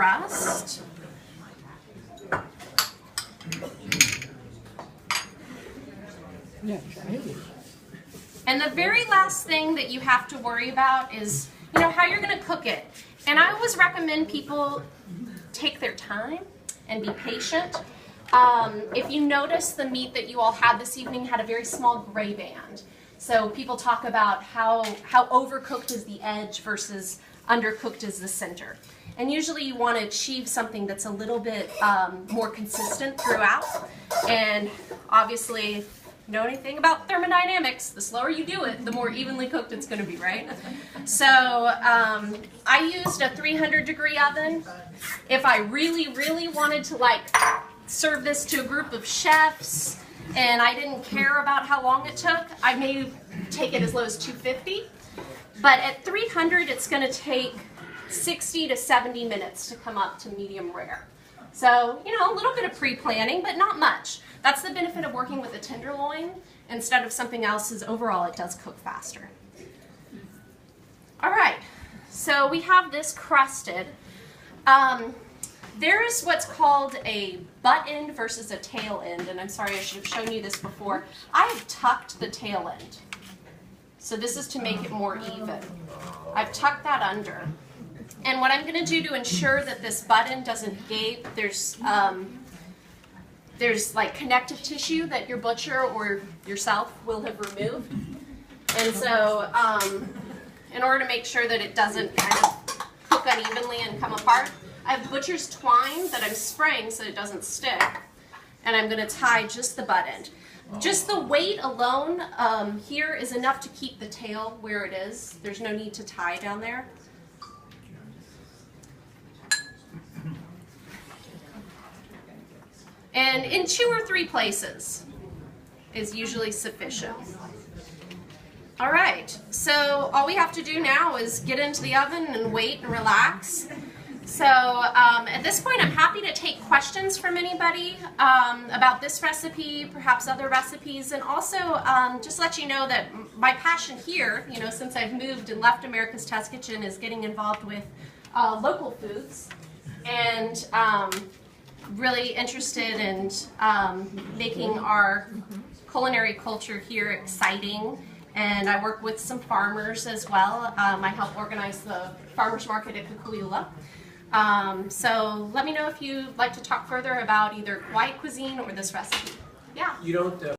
crust. And the very last thing that you have to worry about is, how you're going to cook it. And I always recommend people take their time and be patient. If you notice, the meat that you all had this evening had a very small gray band. So people talk about how overcooked is the edge versus undercooked is the center. And usually you want to achieve something that's a little bit more consistent throughout. And obviously, if you know anything about thermodynamics, the slower you do it, the more evenly cooked it's going to be, right? So I used a 300-degree oven. If I really, really wanted to serve this to a group of chefs and I didn't care about how long it took, I may take it as low as 250. But at 300, it's going to take 60 to 70 minutes to come up to medium rare. So, a little bit of pre-planning, but not much. That's the benefit of working with a tenderloin instead of something else, is overall it does cook faster. All right, so we have this crusted. There is what's called a butt end versus a tail end, and I'm sorry, I should have shown you this before. I have tucked the tail end. So this is to make it more even. I've tucked that under. And what I'm going to do to ensure that this butt end doesn't gape, there's like connective tissue that your butcher or yourself will have removed. And so in order to make sure that it doesn't kind of cook unevenly and come apart, I have butcher's twine that I'm spraying so it doesn't stick. And I'm going to tie just the butt end. Just the weight alone here is enough to keep the tail where it is. There's no need to tie down there. And in 2 or 3 places is usually sufficient. All right, so all we have to do now is get into the oven and wait and relax. So at this point, I'm happy to take questions from anybody about this recipe, perhaps other recipes, and also just let you know that my passion here, since I've moved and left America's Test Kitchen, is getting involved with local foods, and really interested in making our culinary culture here exciting. And I work with some farmers as well. I help organize the farmers market at Kukui'ula. So let me know if you'd like to talk further about either Hawaii cuisine or this recipe. Yeah? You don't